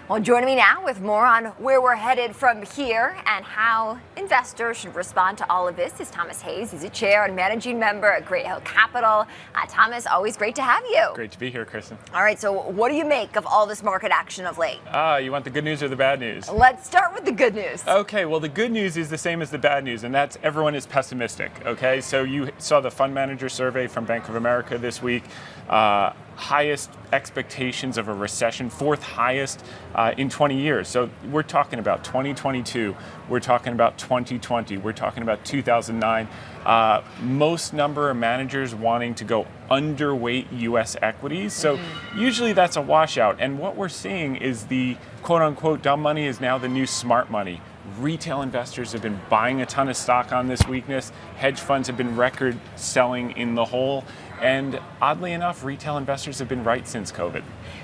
Well, joining me now with more on where we're headed from here and how investors should respond to all of this is Thomas Hayes. He's a chair and managing member at Great Hill Capital. Thomas, always great to have you. Great to be here, Kristen. All right, so what do you make of all this market action of late? You want the good news or the bad news? Let's start with the good news. Okay, well, the good news is the same as the bad news, and that's everyone is pessimistic, okay? So you saw the fund manager survey from Bank of America this week. Highest expectations of a recession, fourth highest in 20 years. So we're talking about 2022, we're talking about 2020, we're talking about 2009. Most number of managers wanting to go underweight U.S. equities. So usually that's a washout. And what we're seeing is the quote unquote dumb money is now the new smart money. Retail investors have been buying a ton of stock on this weakness. Hedge funds have been record selling in the whole. And oddly enough, retail investors have been right since COVID.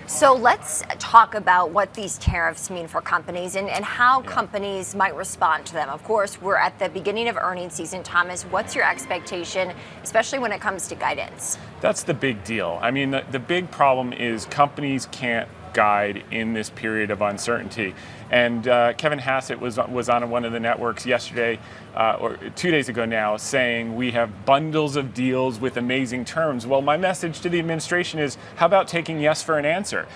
So let's talk about what these tariffs mean for companies and how companies might respond to them. Of course, we're at the beginning of earnings season. Thomas, what's your expectation, especially when it comes to guidance? That's the big deal. I mean, the big problem is companies can't guide in this period of uncertainty. And Kevin Hassett was on one of the networks yesterday, or 2 days ago now, saying we have bundles of deals with amazing terms. Well, my message to the administration is, how about taking yes for an answer?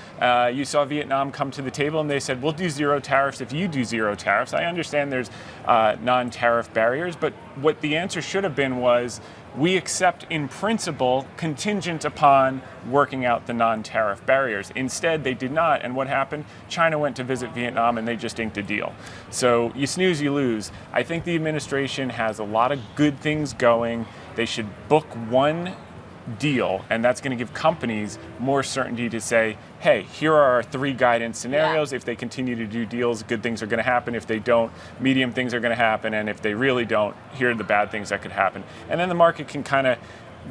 You saw Vietnam come to the table and they said, we'll do zero tariffs if you do zero tariffs. I understand there's non-tariff barriers, but what the answer should have been was, we accept in principle contingent upon working out the non-tariff barriers. Instead, they did not. And what happened? China went to visit Vietnam and they just inked a deal. So you snooze, you lose. I think the administration has a lot of good things going. They should book one deal, and that's going to give companies more certainty to say, hey, here are our three guidance scenarios. If they continue to do deals, good things are going to happen. If they don't, medium things are going to happen. And if they really don't, here are the bad things that could happen. And then the market can kind of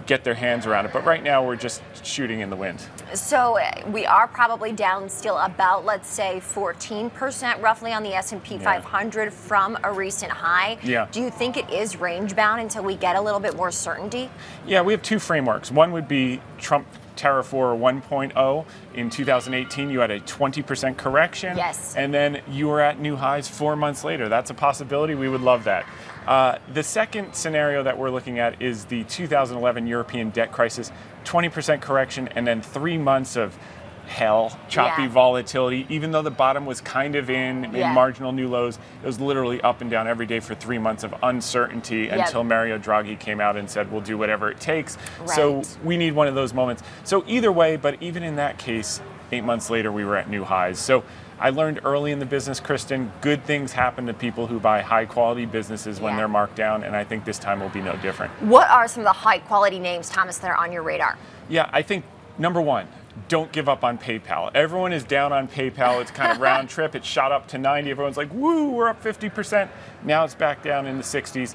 get their hands around it. But right now, we're just shooting in the wind. So we are probably down still about, let's say, 14% roughly on the S&P 500 from a recent high. Do you think it is range bound until we get a little bit more certainty? Yeah, we have two frameworks. One would be Trump Tariff War 1.0. In 2018, you had a 20% correction. Yes. And then you were at new highs 4 months later. That's a possibility. We would love that. The second scenario that we're looking at is the 2011 European debt crisis, 20% correction, and then 3 months of hell, choppy volatility. Even though the bottom was kind of in marginal new lows, it was literally up and down every day for 3 months of uncertainty until Mario Draghi came out and said, we'll do whatever it takes. So we need one of those moments. So either way, but even in that case, 8 months later, we were at new highs. So I learned early in the business, Kristen, good things happen to people who buy high quality businesses when they're marked down, and I think this time will be no different. What are some of the high quality names, Thomas, that are on your radar? Yeah, I think number one, don't give up on PayPal. Everyone is down on PayPal. It's kind of round trip. It shot up to 90. Everyone's like, woo, we're up 50%. Now it's back down in the 60s.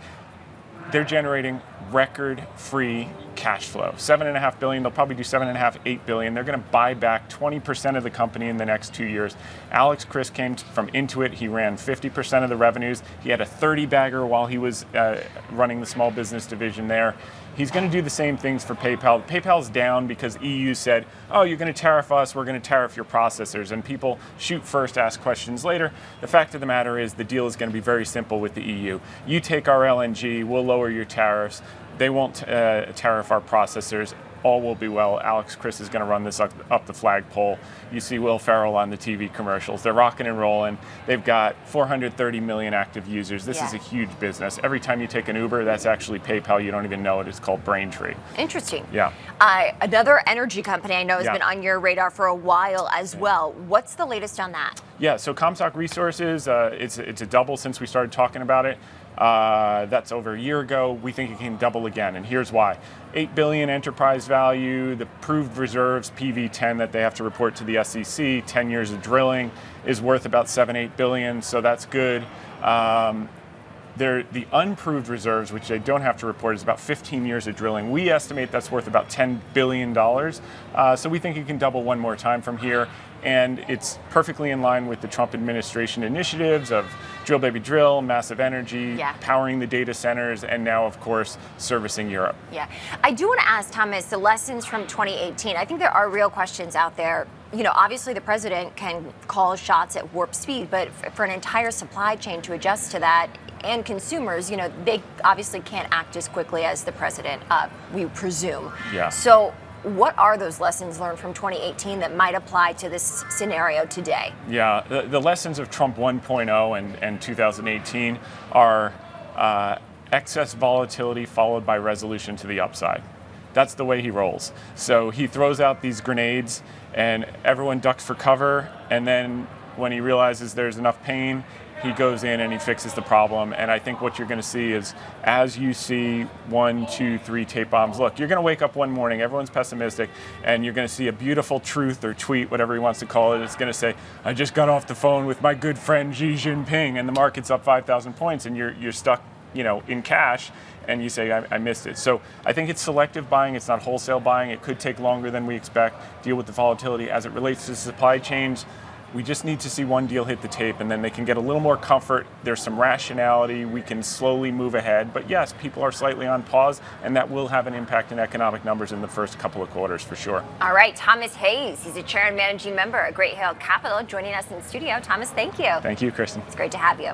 They're generating record free cash flow. $7.5 billion. They'll probably do $7.5, $8 billion. They're going to buy back 20% of the company in the next 2 years. Alex Chris came from Intuit. He ran 50% of the revenues. He had a 30-bagger while he was running the small business division there. He's going to do the same things for PayPal. PayPal's down because EU said, oh, you're going to tariff us, we're going to tariff your processors. And people shoot first, ask questions later. The fact of the matter is the deal is going to be very simple with the EU. You take our LNG, we'll lower your tariffs. They won't tariff our processors. All will be well. Alex Chris is going to run this up the flagpole. You see Will Ferrell on the TV commercials. They're rocking and rolling. They've got 430 million active users. This is a huge business. Every time you take an Uber, that's actually PayPal. You don't even know it. It's called Braintree. Interesting. Yeah. Another energy company I know has been on your radar for a while as well. What's the latest on that? Yeah, so Comstock Resources, it's a double since we started talking about it. That's over a year ago. We think it can double again, and here's why. $8 billion enterprise value, the proved reserves, PV10 that they have to report to the SEC, 10 years of drilling is worth about $7-8 billion, so that's good. The unproved reserves, which they don't have to report, is about 15 years of drilling. We estimate that's worth about $10 billion. So we think it can double one more time from here. And it's perfectly in line with the Trump administration initiatives of drill, baby, drill, massive energy, Yeah. powering the data centers, and now, of course, servicing Europe. Yeah. I do want to ask, Thomas, the lessons from 2018. I think there are real questions out there. You know, obviously the president can call shots at warp speed, but for an entire supply chain to adjust to that, and consumers, you know, they obviously can't act as quickly as the president, we presume. Yeah. So what are those lessons learned from 2018 that might apply to this scenario today? Yeah, the lessons of Trump 1.0 and 2018 are excess volatility followed by resolution to the upside. That's the way he rolls. So he throws out these grenades and everyone ducks for cover, and then when he realizes there's enough pain, he goes in and he fixes the problem. And I think what you're going to see is, as you see 1, 2, 3 tape bombs, look, you're going to wake up one morning, everyone's pessimistic, and you're going to see a beautiful truth or tweet, whatever he wants to call it. It's going to say, I just got off the phone with my good friend Xi Jinping, and the market's up 5,000 points, and you're stuck, you know, in cash, and you say, I missed it. So I think it's selective buying, it's not wholesale buying. It could take longer than we expect, deal with the volatility. As it relates to supply chains, we just need to see one deal hit the tape, and then they can get a little more comfort. There's some rationality. We can slowly move ahead. But yes, people are slightly on pause, and that will have an impact in economic numbers in the first couple of quarters for sure. All right, Thomas Hayes, he's a chair and managing member at Great Hill Capital, joining us in the studio. Thomas, thank you. Thank you, Kristen. It's great to have you.